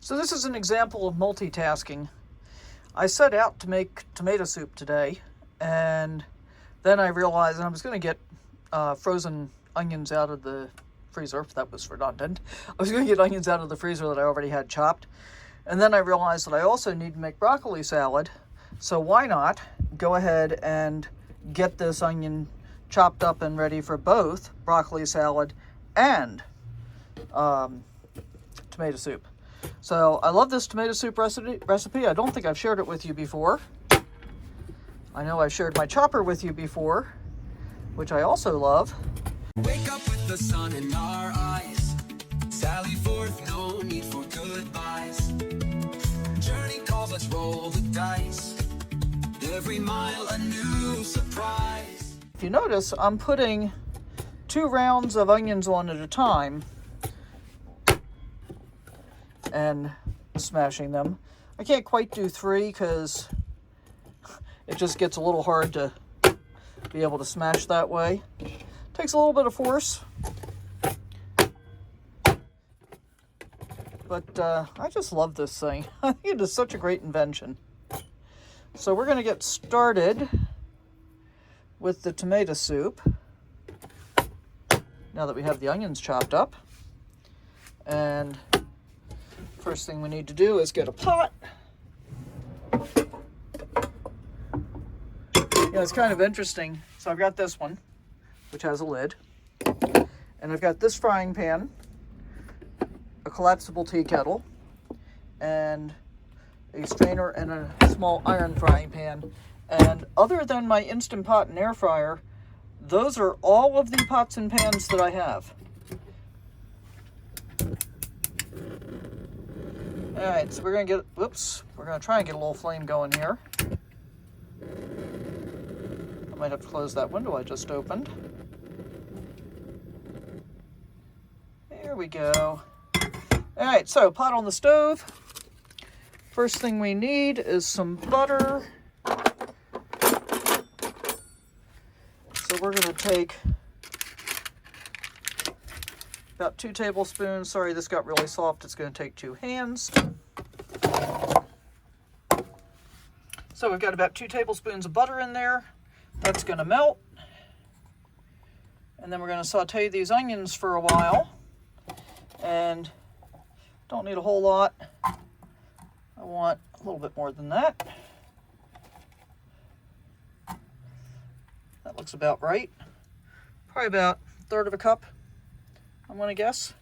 So this is an example of multitasking. I set out to make tomato soup today, and then I realized I was going to get frozen onions out of the freezer. That was redundant. I was going to get onions out of the freezer that I already had chopped. And then I realized that I also need to make broccoli salad. So why not go ahead and get this onion chopped up and ready for both broccoli salad and tomato soup. So I love this tomato soup recipe. I don't think I've shared it with you before. I know I've shared my chopper with you before, which I also love. Wake up with the sun in our eyes. Sally forth, no need for goodbyes. Journey calls, let's roll the dice. Every mile a new surprise. If you notice, I'm putting 2 rounds of onions on at a time and smashing them. I can't quite do 3 because it just gets a little hard to be able to smash that way. Takes a little bit of force, but I just love this thing. I think it is such a great invention. So we're going to get started with the tomato soup now that we have the onions chopped up. And first thing we need to do is get a pot. Yeah, it's kind of interesting. So I've got this one, which has a lid, and I've got this frying pan, a collapsible tea kettle, and a strainer and a small iron frying pan. And other than my Instant Pot and air fryer, those are all of the pots and pans that I have. All right, so we're gonna try and get a little flame going here. I might have to close that window I just opened. There we go. All right, so pot on the stove. First thing we need is some butter. So we're going to take about 2 tablespoons. Sorry, this got really soft. It's going to take 2 hands. So we've got about 2 tablespoons of butter in there. That's going to melt. And then we're going to saute these onions for a while. And don't need a whole lot. I want a little bit more than that. That looks about right. Probably about 1/3 of a cup, I'm going to guess.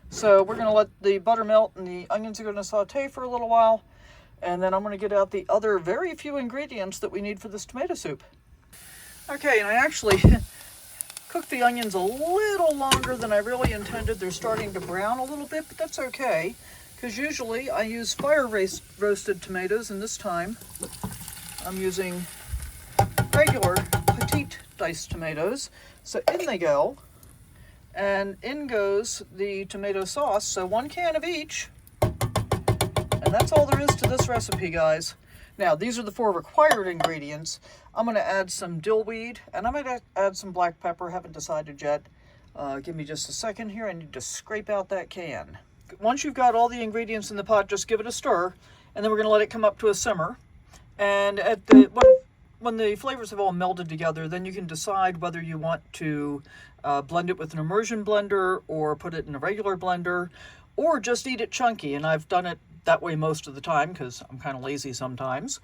So we're going to let the butter melt and the onions are going to saute for a little while. And then I'm going to get out the other very few ingredients that we need for this tomato soup. Okay, and I actually cooked the onions a little longer than I really intended. They're starting to brown a little bit, but that's okay, because usually I use fire roasted tomatoes, and this time I'm using regular petite diced tomatoes. So in they go, and in goes the tomato sauce. So 1 can of each, and that's all there is to this recipe, guys. Now, these are the 4 required ingredients. I'm going to add some dill weed, and I'm going to add some black pepper. Haven't decided yet. Give me just a second here. I need to scrape out that can. Once you've got all the ingredients in the pot, just give it a stir, and then we're going to let it come up to a simmer. And at when the flavors have all melded together, then you can decide whether you want to blend it with an immersion blender or put it in a regular blender, or just eat it chunky. And I've done it that way most of the time because I'm kind of lazy sometimes.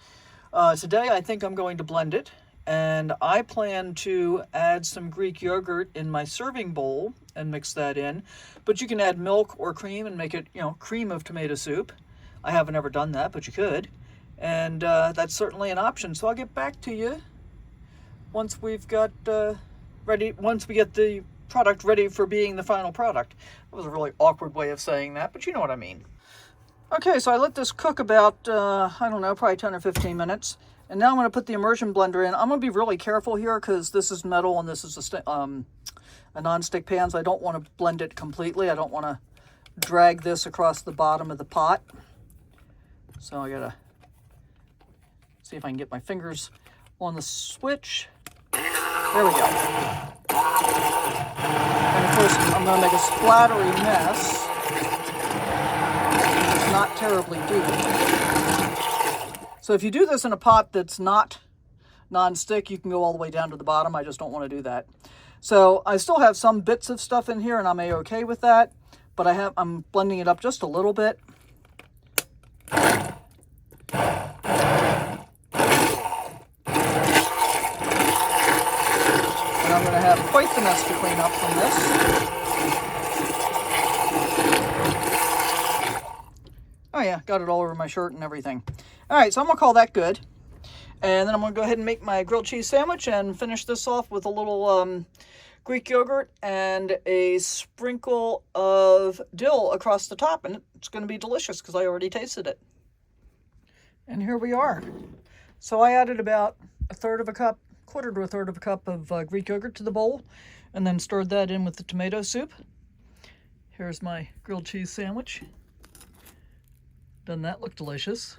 Today I think I'm going to blend it, and I plan to add some Greek yogurt in my serving bowl and mix that in. But you can add milk or cream and make it, cream of tomato soup. I haven't ever done that, but you could. And that's certainly an option. So I'll get back to you once we've got once we get the product ready for being the final product. That was a really awkward way of saying that, but you know what I mean. Okay, so I let this cook about, I don't know, probably 10 or 15 minutes. And now I'm going to put the immersion blender in. I'm going to be really careful here because this is metal and this is a non-stick pan, so I don't want to blend it completely. I don't want to drag this across the bottom of the pot. So I got to see if I can get my fingers on the switch. There we go. And of course, I'm going to make a splattery mess. not terribly deep. So if you do this in a pot that's not non-stick, you can go all the way down to the bottom. I just don't want to do that. So I still have some bits of stuff in here, and I'm a-okay with that. But I'm blending it up just a little bit. And I'm going to have quite the mess to clean up from this. Oh yeah, got it all over my shirt and everything. All right, so I'm going to call that good. And then I'm going to go ahead and make my grilled cheese sandwich and finish this off with a little Greek yogurt and a sprinkle of dill across the top. And it's going to be delicious because I already tasted it. And here we are. So I added about quarter to a third of a cup of Greek yogurt to the bowl, and then stirred that in with the tomato soup. Here's my grilled cheese sandwich. Doesn't that look delicious?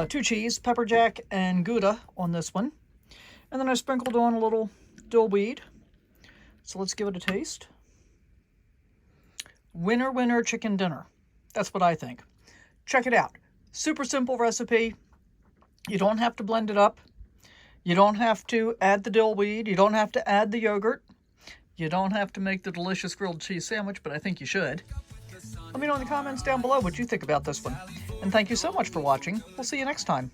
2 cheese, pepper jack, and Gouda on this one. And then I sprinkled on a little dill weed. So let's give it a taste. Winner, winner, chicken dinner. That's what I think. Check it out. Super simple recipe. You don't have to blend it up. You don't have to add the dill weed. You don't have to add the yogurt. You don't have to make the delicious grilled cheese sandwich, but I think you should. Let me know in the comments down below what you think about this one. And thank you so much for watching. We'll see you next time.